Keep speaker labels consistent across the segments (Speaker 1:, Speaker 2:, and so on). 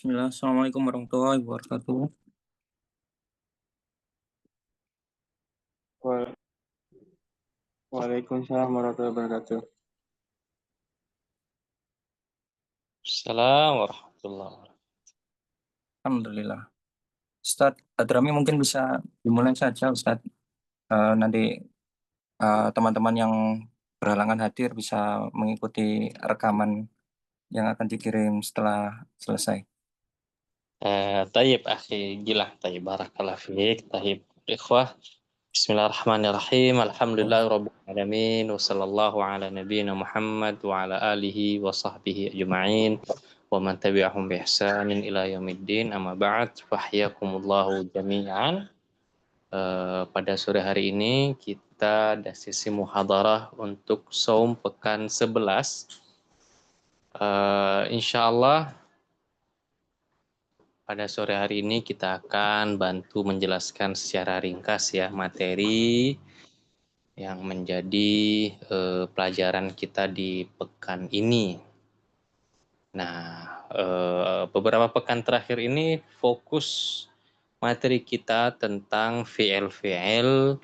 Speaker 1: Bismillah, Assalamualaikum warahmatullahi wabarakatuh.
Speaker 2: Wa- Waalaikumsalam warahmatullahi wabarakatuh.
Speaker 3: Assalamualaikum warahmatullahi wabarakatuh.
Speaker 1: Alhamdulillah. Ustadz Adrami mungkin bisa dimulai saja Ustadz. Nanti teman-teman yang berhalangan hadir bisa mengikuti rekaman yang akan dikirim setelah selesai.
Speaker 3: Tayyib akhi Gilang, tayyib barakallah fiik, tayyib ikhwah. Bismillahirrahmanirrahim. Alhamdulillahirabbil alamin wa sallallahu ala nabiyyina Muhammad wa ala alihi wa sahbihi ajma'in wa man tabi'ahum bi ihsanin ila yaumiddin. Amma ba'd, fahyakumullahu jami'an. Pada sore hari ini kita ada sesi muhadarah untuk saum pekan 11. Insyaallah pada sore hari ini kita akan bantu menjelaskan secara ringkas ya materi yang menjadi pelajaran kita di pekan ini. Nah, beberapa pekan terakhir ini fokus materi kita tentang fi'il-fi'il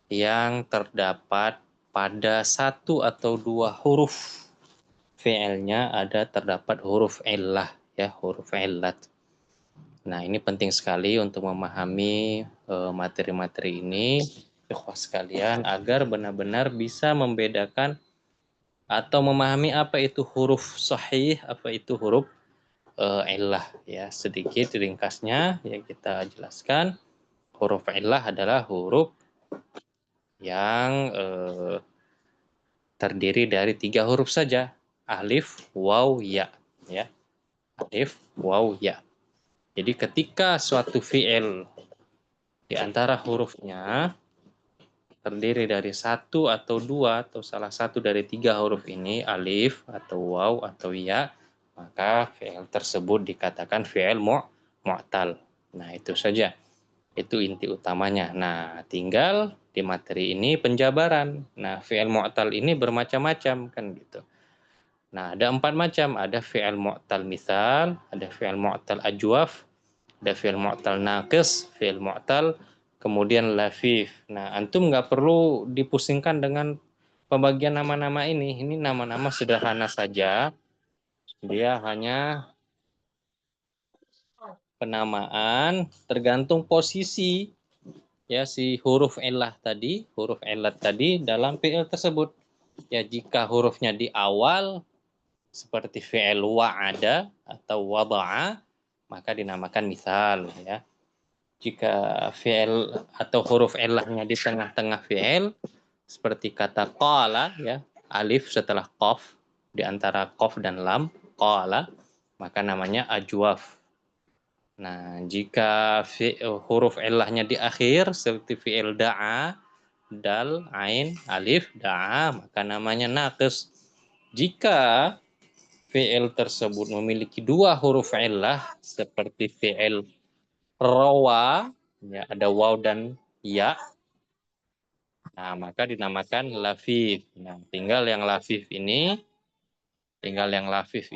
Speaker 3: yang terdapat pada satu atau dua huruf fi'ilnya terdapat huruf illah ya, huruf illat. Nah, ini penting sekali untuk memahami materi-materi ini, ikhwah sekalian, agar benar-benar bisa membedakan atau memahami apa itu huruf sahih, apa itu huruf illah. Ya, sedikit ringkasnya yang kita jelaskan, huruf illah adalah huruf yang terdiri dari 3 huruf saja, alif, waw, ya. Ya, alif, waw, ya. Jadi ketika suatu fi'il di antara hurufnya terdiri dari satu atau dua atau salah satu dari 3 huruf ini, alif atau waw atau ya, maka fi'il tersebut dikatakan fi'il mu'tal. Nah, itu saja. Itu inti utamanya. Nah, tinggal di materi ini penjabaran. Nah, fi'il mu'tal ini bermacam-macam kan gitu. Nah, ada 4 macam. Ada fi'il mu'tal misal, ada fi'il mu'tal ajwaf, ada fi'il mu'tal naqis, fi'il mu'tal, kemudian lafif. Nah, antum nggak perlu dipusingkan dengan pembagian nama-nama ini. Ini nama-nama sederhana saja. Dia hanya penamaan tergantung posisi ya si huruf illah tadi, huruf illat tadi dalam fi'il tersebut. Ya, jika hurufnya di awal seperti fi'il wa'ada atau wada'a, maka dinamakan misal ya. Jika fi'il atau huruf illahnya di tengah-tengah fi'il seperti kata qala ya, alif setelah qaf di antara qaf dan lam, qala, maka namanya ajwaf. Nah, jika huruf illahnya di akhir seperti fi'il da'a, dal, ain, alif, da'a, maka namanya naqis. Jika fi'il tersebut memiliki 2 huruf illah seperti fi'il rawa, ya, ada waw dan ya, nah maka dinamakan lafif. Nah, tinggal yang lafif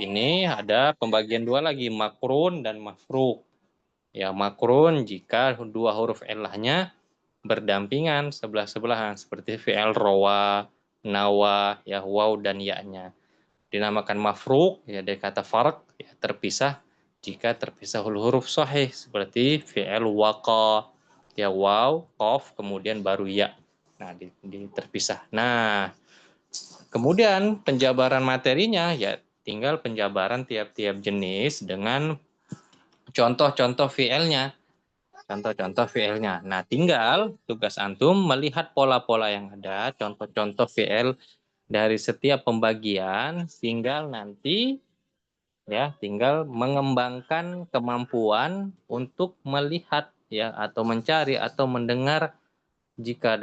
Speaker 3: ini ada pembagian 2 lagi, makrun dan mafruk. Ya, makrun jika 2 huruf illahnya berdampingan sebelah-sebelahan seperti fi'il rawa, nawa, ya, waw dan ya-nya. Dinamakan mafruk ya dari kata farq ya, terpisah jika terpisah huruf sahih seperti fi'il waqa ya, waw, qaf, kemudian baru ya. Nah, terpisah. Nah, kemudian penjabaran materinya ya tinggal penjabaran tiap-tiap jenis dengan contoh-contoh fi'ilnya. Contoh-contoh fi'ilnya. Nah, tinggal tugas antum melihat pola-pola yang ada, contoh-contoh fi'il dari setiap pembagian, tinggal mengembangkan kemampuan untuk melihat ya atau mencari atau mendengar jika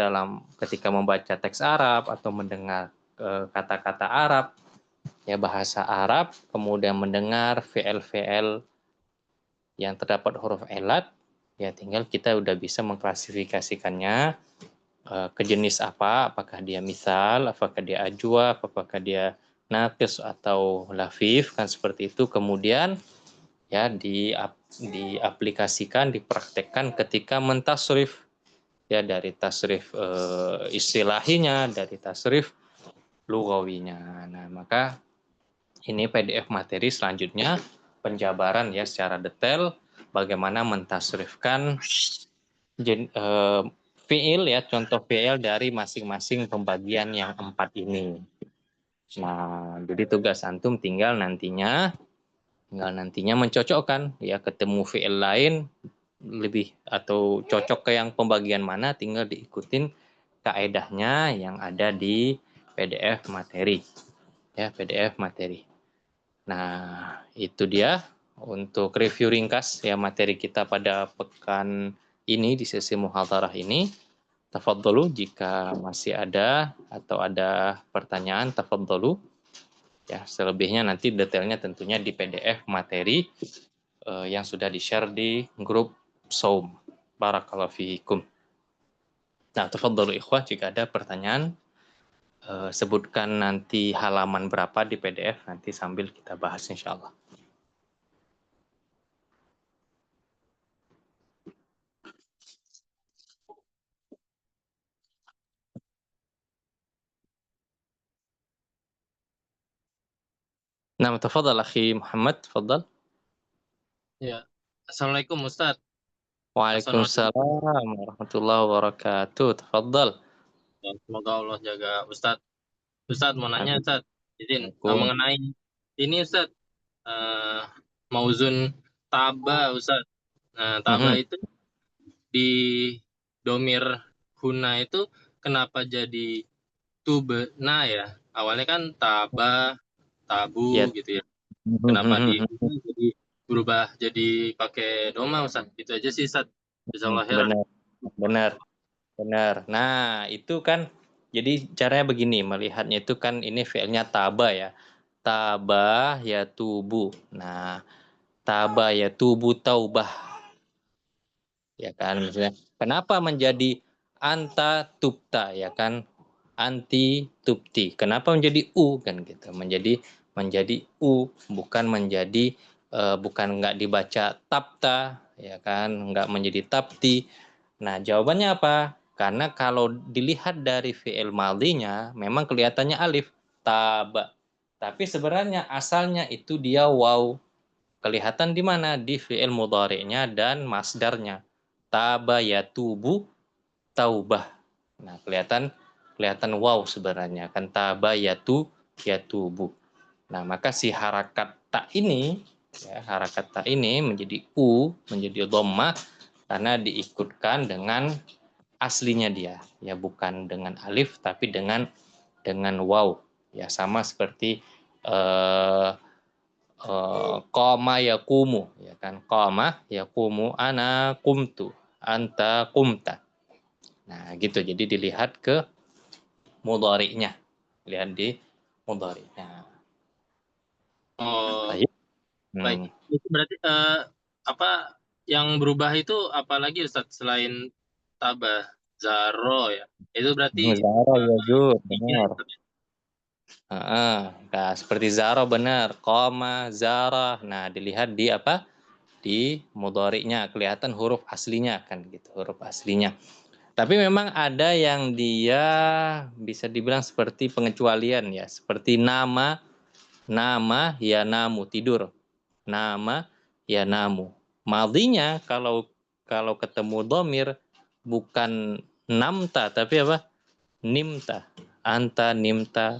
Speaker 3: ketika membaca teks Arab atau mendengar kata-kata Arab ya, bahasa Arab, kemudian mendengar fi'il-fi'il yang terdapat huruf illat, ya tinggal kita udah bisa mengklasifikasikannya ke jenis apa, apakah dia misal, apakah dia ajwa, apakah dia naqis atau lafif, kan seperti itu. Kemudian ya diaplikasikan, dipraktekkan ketika mentasrif, ya dari tasrif istilahinya, dari tasrif lugawinya. Nah, maka ini PDF materi selanjutnya penjabaran ya secara detail bagaimana mentasrifkan fiil ya, contoh fiil dari masing-masing pembagian yang 4 ini. Nah, jadi tugas antum tinggal nantinya mencocokkan ya, ketemu fiil lain lebih atau cocok ke yang pembagian mana, tinggal diikutin kaedahnya yang ada di PDF materi. Ya, PDF materi. Nah, itu dia untuk review ringkas ya materi kita pada pekan ini di sesi muhadharah ini. Tafadhalu jika masih ada atau ada pertanyaan, tafadhalu. Ya, selebihnya nanti detailnya tentunya di PDF materi yang sudah di-share di grup Saum. Barakallahu fiikum. Nah, tafadhalu ikhwah jika ada pertanyaan sebutkan nanti halaman berapa di PDF nanti sambil kita bahas insyaallah. Nah, tafadhal akhi Muhammad, tafadhal.
Speaker 2: Ya. Assalamualaikum Ustadz.
Speaker 3: Waalaikumsalam warahmatullahi wabarakatuh. Tafadhal.
Speaker 2: Ya, semoga Allah jaga Ustadz. Ustadz mau nanya
Speaker 3: Amin.
Speaker 2: Ustadz. Izin
Speaker 3: Assalamualaikum.
Speaker 2: mengenai ini Ustadz. eh, Mauzun taba Ustadz. Nah, taba
Speaker 3: Mhm.
Speaker 2: itu di domir huna itu kenapa jadi tubna ya? Awalnya kan taba,
Speaker 3: Ya.
Speaker 2: tabu gitu ya. Kenapa di
Speaker 3: Mhm.
Speaker 2: jadi berubah jadi pakai doma Ustadz? Itu aja sih Ustadz. Jazakallah khairan.
Speaker 3: Benar, benar, benar. Nah, itu kan jadi caranya begini, melihatnya itu kan ini fiilnya taba ya. Taba ya tubu. Nah, taba ya tubu taubah. Ya kan, misalnya kenapa menjadi anta tupta ya kan? Anti tupti. Kenapa menjadi u kan gitu? Menjadi u, bukan menjadi bukan nggak dibaca tapta ya kan, nggak menjadi tapti. Nah, jawabannya apa? Karena kalau dilihat dari fi'il madhinya memang kelihatannya alif taba. Tapi sebenarnya asalnya itu dia waw. Kelihatan di mana? Di fi'il mudhari'nya dan masdarnya. Taba yatubu taubah. Nah, kelihatan wow sebenarnya kan taba yatubu. Nah, maka si harakat tak ini ya, harakat tak ini menjadi u, menjadi dhammah karena diikutkan dengan aslinya dia, ya bukan dengan alif tapi dengan waw. Ya sama seperti eh qama yaqumu ya kan, qama yaqumu ana qumtu anta qumta. Nah, gitu. Jadi dilihat ke mudhari'nya. Lihat di mudhari'nya.
Speaker 2: Oh,
Speaker 3: Baik.
Speaker 2: baik. Itu berarti apa yang berubah itu apalagi Ustadz selain tabah zaro ya? Itu berarti
Speaker 3: Zara ya Jud,
Speaker 2: tiga ya,
Speaker 3: benar.
Speaker 2: Ustadz?
Speaker 3: Heeh. Nah, seperti Zara benar. Qama, Zara. Nah, dilihat di apa? Di mudhari'nya kelihatan huruf aslinya kan gitu, huruf aslinya. Tapi memang ada yang dia bisa dibilang seperti pengecualian ya, seperti nama ya namu tidur. Nama ya namu. Madinya kalau ketemu domir bukan namta tapi apa? Nimta. Anta nimta,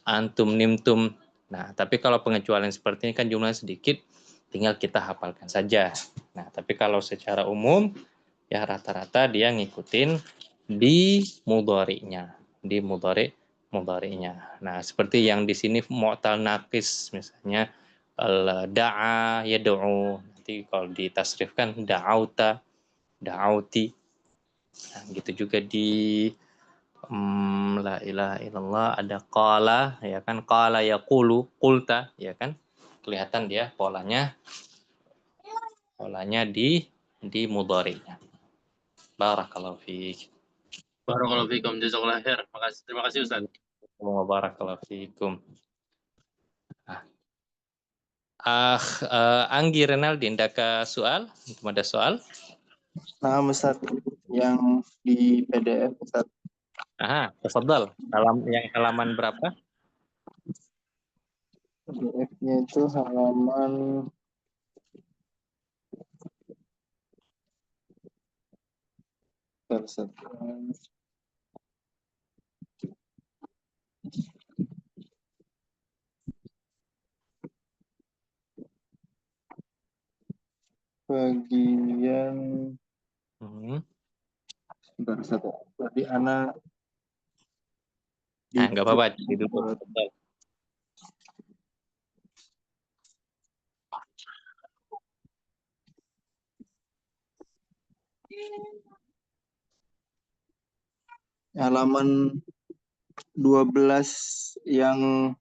Speaker 3: antum nimtum. Nah, tapi kalau pengecualian seperti ini kan jumlahnya sedikit, tinggal kita hafalkan saja. Nah, tapi kalau secara umum ya rata-rata dia ngikutin di mudhari'nya, di mudhari'nya. Nah, seperti yang di sini mu'tal naqis misalnya da'a yad'u. Nanti kalau ditasrifkan da'auta, da'auti. Nah, gitu juga di la ilaha illallah ada qala ya kan, qala yaqulu qulta ya kan. Kelihatan dia polanya di mudhari'nya. Barakallahu fiik.
Speaker 2: Barakallahu fiikum, jazakallah khair. Terima kasih Ustadz.
Speaker 3: Wa barakallahu fiikum. Nah, Anggi Renaldi, ndaka soal? Antum ada soal?
Speaker 4: Nah, Ustaz, yang di PDF, Ustaz.
Speaker 3: Aha, tafadhal. Yang halaman berapa?
Speaker 4: PDF-nya itu halaman Ustaz. Bagian sebentar, Ustaz. Tadi anak
Speaker 3: Nah, nggak apa-apa, jadi dulu. Tafadhal.
Speaker 4: halaman 12 yang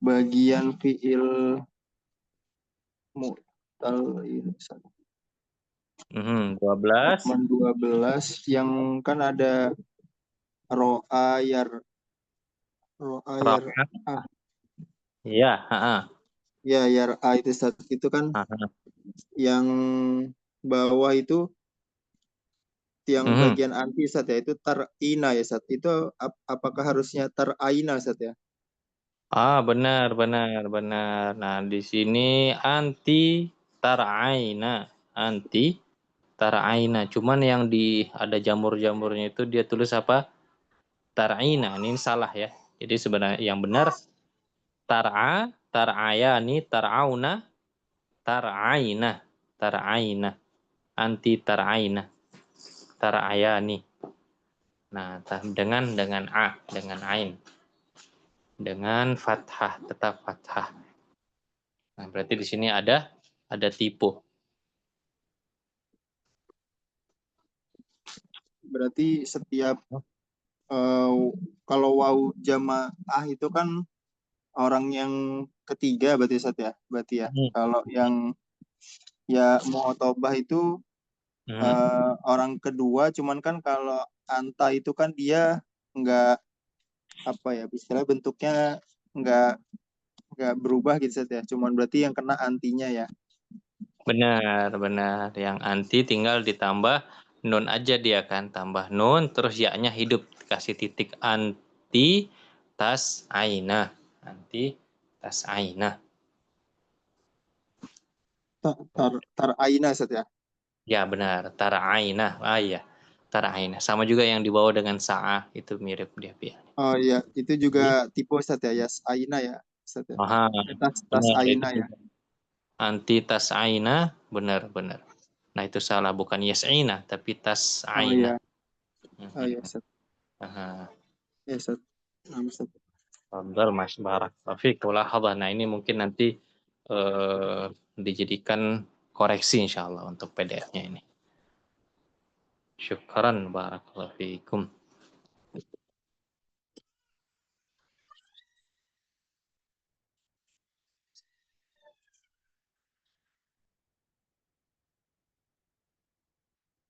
Speaker 4: bagian fiil mu'tal ini, Ustaz.
Speaker 3: 12.
Speaker 4: Halaman 12 yang kan ada ro'a yar ah.
Speaker 3: Iya,
Speaker 4: Ya, yar a itu Ustaz. Itu kan yang bawah itu yang bagian anti Ustaz ya, itu tar'ina ya Ustaz. Itu apakah harusnya tar'aina Ustaz ya?
Speaker 3: Benar. Nah, di sini anti tar'aina. Cuman yang ada jamur-jamurnya itu dia tulis apa? Tar'aina. Ini salah ya. Jadi sebenarnya yang benar tar'ayani, tar'auna, tar'aina. Anti tar'aina. Tar'ayani. Nah, dengan ain. Dengan fathah, tetap fathah. Nah, berarti di sini ada tipu.
Speaker 4: Berarti setiap kalau waw jamaah itu kan orang yang ketiga berarti Ustaz ya? Berarti ya. Kalau yang ya mu'tobah itu orang kedua, cuman kan kalau anta itu kan dia enggak apa ya, istilahnya bentuknya enggak berubah gitu Ustaz ya. Cuman berarti yang kena antinya ya.
Speaker 3: Benar. Yang anti tinggal ditambah nun aja dia kan, tambah nun terus ya-nya hidup, kasih titik anti tas aina. Anti tas aina.
Speaker 4: Tar'aina Ustaz ya.
Speaker 3: Ya benar, tara'aina. Iya. Tara'aina. Sama juga yang dibawa dengan sa'ah, itu mirip dia.
Speaker 4: Oh iya, itu juga tipe Ustaz ya, yas aina ya Ustaz ya. Tas aina ya.
Speaker 3: Anti tas aina, benar. Nah, itu salah, bukan yas'ina, tapi tas
Speaker 4: Oh
Speaker 3: aina.
Speaker 4: iya. Oh iya Ustaz. Ya Ustaz.
Speaker 3: Fadhal Mas Barak. Taufik, nah ini mungkin nanti dijadikan koreksi insyaallah untuk PDF-nya ini. Syukran barakallahu fiikum.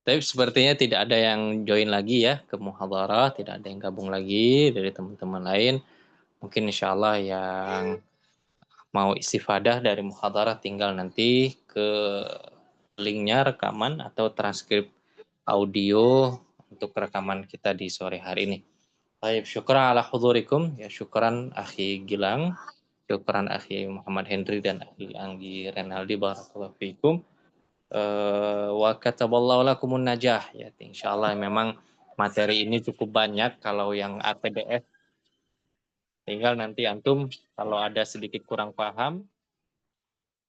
Speaker 3: Tapi sepertinya tidak ada yang join lagi ya ke muhadharah, tidak ada yang gabung lagi dari teman-teman lain. Mungkin insyaallah yang mau istifadah dari muhadharah tinggal nanti ke linknya rekaman atau transkrip audio untuk rekaman kita di sore hari ini. Baik, syukran ala hudurikum, ya syukran akhi Gilang, syukran akhi Muhammad Hendri dan akhi Anggi Renaldi, barakallahu fiikum. Wa kataballahu lakumun najah, ya insyaallah memang materi ini cukup banyak. Kalau yang APDF tinggal nanti antum kalau ada sedikit kurang paham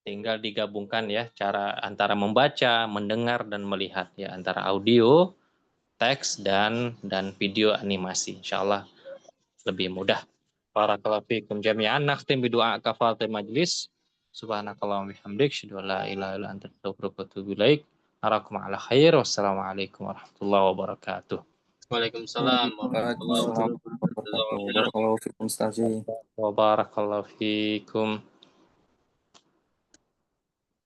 Speaker 3: tinggal digabungkan ya cara antara membaca, mendengar dan melihat ya, antara audio, teks dan video animasi. Insyaallah lebih mudah. Barakallahu fiikum jami'an. Nakhtim bi du'a kafaratul majlis. Subhanakallahumma bihamdik, asyhadu an la ilaha illa anta, astaghfiruka wa atubu ilaik. Arakum ala khair. Wassalamualaikum warahmatullahi wabarakatuh.
Speaker 2: Waalaikumsalam warahmatullahi wabarakatuh.
Speaker 1: Barakallahu fiikum Ustaz.
Speaker 3: Wa barakallahu fiikum.